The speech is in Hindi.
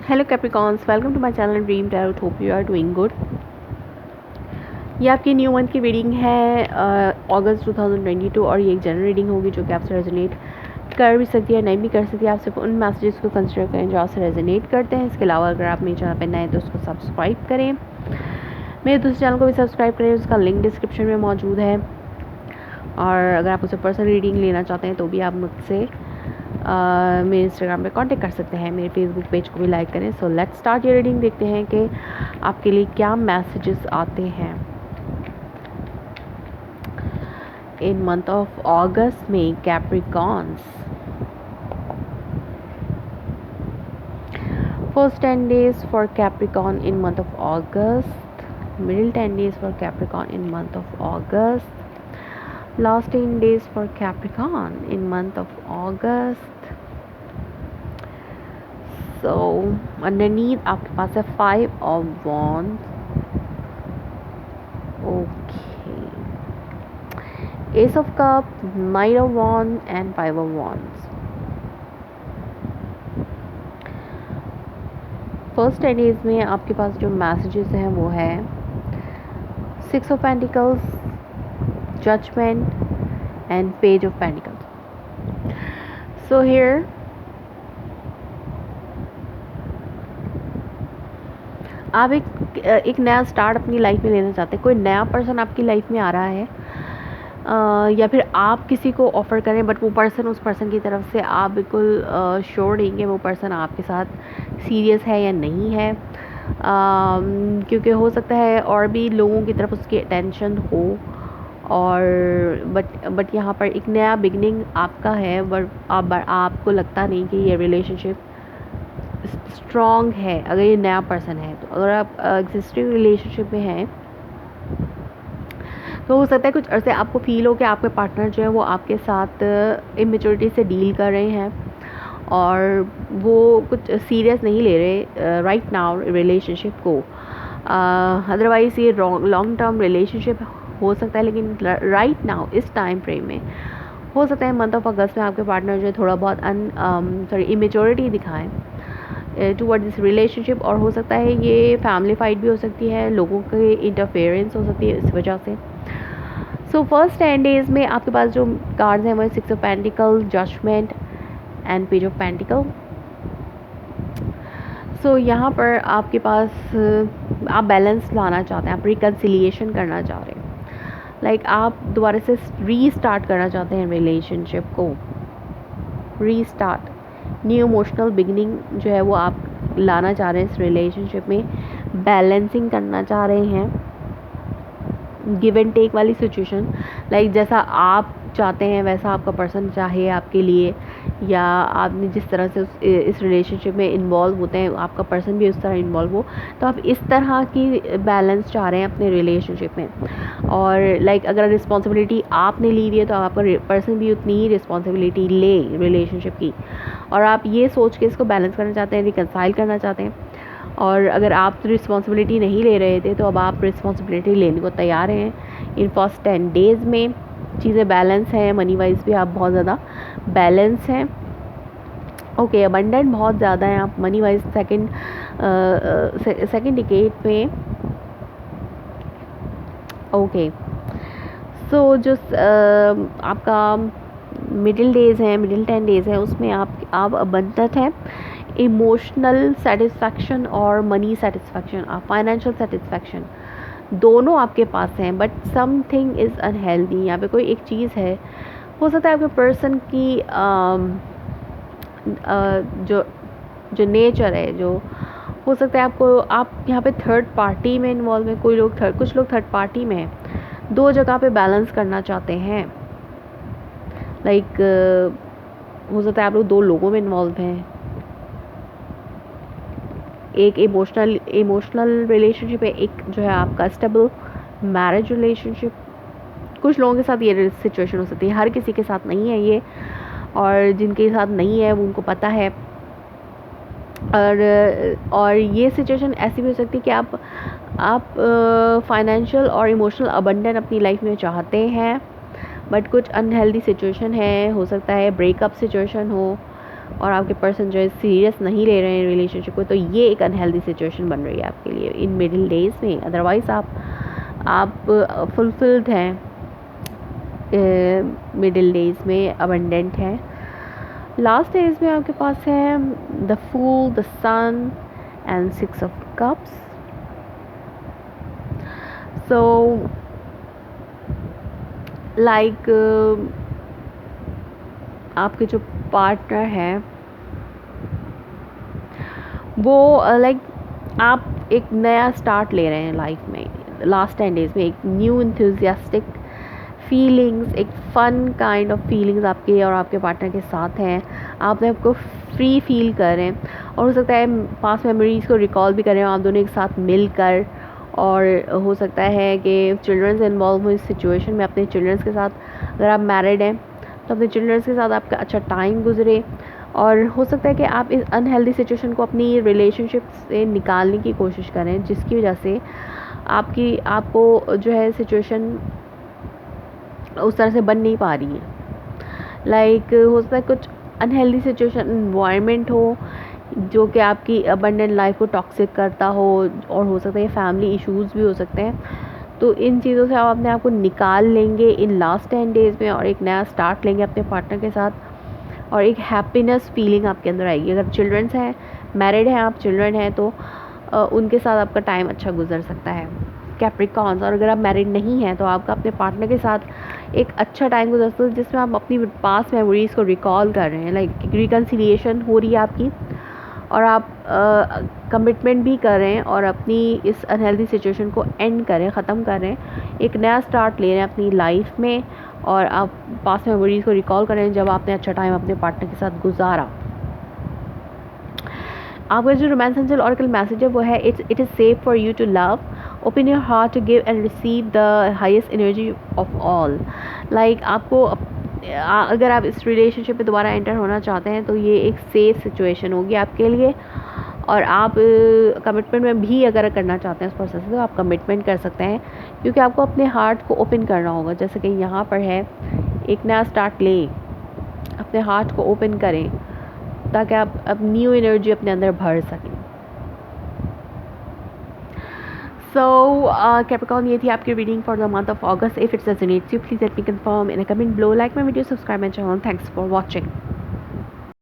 Hello Capricorns, welcome to my channel Dream Tarot. Hope you are doing good. ये आपकी न्यू मंथ की रीडिंग है अगस्त 2022 और ये एक जनरल रीडिंग होगी जो कि आपसे रेजोनेट कर भी सकती है, नहीं भी कर सकती है। आप सिर्फ उन मैसेजेस को कंसिडर करें जो आपसे रेजोनेट करते हैं। इसके अलावा अगर आप मेरे चैनल पर नए हैं तो उसको सब्सक्राइब करें, मेरे दूसरे चैनल को भी सब्सक्राइब करें, उसका लिंक डिस्क्रिप्शन में मौजूद है। और अगर आप उसे पर्सनल रीडिंग लेना चाहते हैं तो भी आप मुझसे मेरे इंस्टाग्राम पे कांटेक्ट कर सकते हैं। मेरे फेसबुक पेज को भी लाइक करें। सो लेट्स स्टार्ट ये रीडिंग। देखते हैं कि आपके लिए क्या मैसेजेस आते हैं इन मंथ ऑफ अगस्त में Capricorns. First 10 days for Capricorn in month of August, middle 10 days for Capricorn in month of August, last 10 days for Capricorn in month of August. So underneath आपके पास है 5 of Wands, okay, Ace of Cups, Knight of Wands and 5 of Wands. First 10 days में आपके पास जो मैसेजेस हैं वो है 6 of Pentacles, Judgment and Page of Pentacles. So here आप एक नया स्टार्ट अपनी लाइफ में लेना चाहते हैं। कोई नया पर्सन आपकी लाइफ में आ रहा है या फिर आप किसी को ऑफ़र करें, बट वो पर्सन, उस पर्सन की तरफ से आप बिल्कुल श्योर नहीं कि वो पर्सन आपके साथ सीरियस है या नहीं है, क्योंकि हो सकता है और भी लोगों की तरफ उसकी अटेंशन हो। और बट यहाँ पर एक नया बिगनिंग आपका है, बट आपको लगता नहीं कि ये रिलेशनशिप स्ट्रॉन्ग है। अगर ये नया पर्सन है तो अगर आप एग्जिस्टिंग रिलेशनशिप में हैं तो हो सकता है कुछ अर्से आपको फील हो कि आपके पार्टनर जो है वो आपके साथ इमेच्योरिटी से डील कर रहे हैं और वो कुछ सीरियस नहीं ले रहे राइट नाउ रिलेशनशिप को। अदरवाइज़ ये लॉन्ग टर्म रिलेशनशिप हो सकता है, लेकिन राइट नाउ इस टाइम फ्रेम में हो सकता है मंथ ऑफ अगस्त में आपके पार्टनर जो है थोड़ा बहुत इमेच्योरिटी दिखाएं टूवर्ड दिस रिलेशनशिप। और हो सकता है ये फैमिली फाइट भी हो सकती है, लोगों के इंटरफेरेंस हो सकती है इस वजह से। सो फर्स्ट 10 days में आपके पास जो कार्ड्स हैं वो 6 of Pentacles, judgement and page of pentacle. So यहाँ पर आपके पास आप बैलेंस लाना चाहते हैं, आप रिकन्सिलिएशन करना चाह रहे हैं, लाइक आप दोबारा से रीस्टार्ट करना चाहते हैं रिलेशनशिप को। रीस्टार्ट, न्यू इमोशनल बिगनिंग जो है वो आप लाना चाह रहे हैं इस रिलेशनशिप में, बैलेंसिंग करना चाह रहे हैं, गिव एंड टेक वाली सिचुएशन, लाइक जैसा आप चाहते हैं वैसा आपका पर्सन चाहे आपके लिए, या आपने जिस तरह से इस रिलेशनशिप में इन्वॉल्व होते हैं आपका पर्सन भी उस तरह इन्वॉल्व हो। तो आप इस तरह की बैलेंस चाह रहे हैं अपने रिलेशनशिप में। और लाइक अगर रिस्पॉन्सिबिलिटी आपने ली हुई है तो आपका पर्सन भी उतनी ही रिस्पॉन्सिबिलिटी ले रिलेशनशिप की, और आप ये सोच के इसको बैलेंस करना चाहते हैं, रिकन्साइल करना चाहते हैं। और अगर आप रिस्पॉन्सिबिलिटी नहीं ले रहे थे तो अब आप रिस्पॉन्सिबिलिटी लेने को तैयार हैं। इन फर्स्ट 10 days में चीज़ें बैलेंस हैं, मनी वाइज भी आप बहुत ज़्यादा बैलेंस हैं। ओके, अबंडेंट बहुत ज़्यादा है आप मनी वाइज सेकंड डिकेड में। ओके, सो जो आपका मिडिल डेज़ हैं, मिडिल 10 days है, उसमें आप अबंडेंट हैं। इमोशनल सेटिस्फैक्शन और मनी सेटिस्फैक्शन, फाइनेंशियल सेटिस्फैक्शन दोनों आपके पास हैं, बट समथिंग इज़ अनहेल्दी। यहाँ पे कोई एक चीज़ है, हो सकता है आपके पर्सन की जो नेचर है, जो हो सकता है आप यहाँ पे थर्ड पार्टी में इन्वॉल्व है। कुछ लोग थर्ड पार्टी में हैं, दो जगह पे बैलेंस करना चाहते हैं। लाइक हो सकता है आप लोग दो लोगों में इन्वॉल्व हैं, एक इमोशनल रिलेशनशिप है, एक जो है आपका स्टेबल मैरिज रिलेशनशिप। कुछ लोगों के साथ ये सिचुएशन हो सकती है, हर किसी के साथ नहीं है ये, और जिनके साथ नहीं है वो उनको पता है। और ये सिचुएशन ऐसी भी हो सकती है कि आप फाइनेंशियल और इमोशनल अबंडेंस अपनी लाइफ में चाहते हैं, बट कुछ अनहेल्दी सिचुएशन है, हो सकता है ब्रेकअप सिचुएशन हो, और आपके पर्सन जो है सीरियस नहीं ले रहे हैं रिलेशनशिप को, तो ये एक अनहेल्दी सिचुएशन बन रही है आपके लिए इन मिडिल डेज में। अदरवाइज़ आप फुलफिल्ड हैं, मिडिल डेज में अबंडेंट हैं। लास्ट डेज में आपके पास है the fool, the sun and 6 of cups. So like आपके जो पार्टनर है वो लाइक आप एक नया स्टार्ट ले रहे हैं लाइफ में लास्ट 10 डेज में। एक न्यू इंथुजियास्टिक फीलिंग्स, एक फ़न काइंड ऑफ फीलिंग्स आपके और आपके पार्टनर के साथ हैं। आप अपने आपको फ्री फील कर रहे हैं और हो सकता है पास्ट मेमोरीज़ को रिकॉल भी कर रहे हो आप दोनों एक साथ मिलकर। और हो सकता है कि चिल्ड्रंस इन्वॉल्व हो इस सिचुएशन में, अपने चिल्ड्रंस के साथ। अगर आप मैरिड हैं तो अपने चिल्ड्रंस के साथ आपका अच्छा टाइम गुजरे। और हो सकता है कि आप इस अनहेल्दी सिचुएशन को अपनी रिलेशनशिप से निकालने की कोशिश करें, जिसकी वजह से आपको जो है सिचुएशन उस तरह से बन नहीं पा रही है। लाइक हो सकता है कुछ अनहेल्दी सिचुएशन इन्वायरमेंट हो जो कि आपकी अबंडेंट लाइफ को टॉक्सिक करता हो, और हो सकता है ये फैमिली इश्यूज़ भी हो सकते हैं। तो इन चीज़ों से आप अपने आप को निकाल लेंगे इन लास्ट 10 डेज़ में और एक नया स्टार्ट लेंगे अपने पार्टनर के साथ, और एक हैप्पीनेस फीलिंग आपके अंदर आएगी। अगर चिल्ड्रंस हैं, मैरिड हैं आप, चिल्ड्रन हैं तो उनके साथ आपका टाइम अच्छा गुजर सकता है, कैप्रिकॉर्न्स। और अगर आप मैरिड नहीं हैं तो आपका अपने पार्टनर के साथ एक अच्छा टाइम गुजर सकता है जिसमें आप अपनी पास्ट मेमोरीज़ को रिकॉल कर रहे हैं। लाइक रिकन्सिलिएशन हो रही है आपकी और आप कमिटमेंट भी कर रहे हैं और अपनी इस अनहेल्दी सिचुएशन को एंड करें, ख़त्म कर रहे हैं, एक नया स्टार्ट ले रहे हैं अपनी लाइफ में। और आप पास्ट मेमोरीज़ को रिकॉल करें जब आपने अच्छा टाइम अपने पार्टनर के साथ गुजारा। आपका जो रोमांस एंजल ऑरेकल मैसेज है वो है it is safe for you to love, open your heart to give and receive the highest energy of all. Like आपको अगर आप इस रिलेशनशिप में दोबारा एंटर होना चाहते हैं तो ये एक सेफ सिचुएशन होगी आपके लिए। और आप कमिटमेंट में भी अगर करना चाहते हैं उस पर्सन से तो आप कमिटमेंट कर सकते हैं, क्योंकि आपको अपने हार्ट को ओपन करना होगा। जैसे कि यहाँ पर है एक नया स्टार्ट लें, अपने हार्ट को ओपन करें ताकि आप अब न्यू एनर्जी अपने अंदर भर सकें। सो कैप्रिकॉर्न, ये थी आपकी reading for the month of August. If it's resonates you please let me confirm in a comment below, like my video, subscribe my channel. Thanks for watching.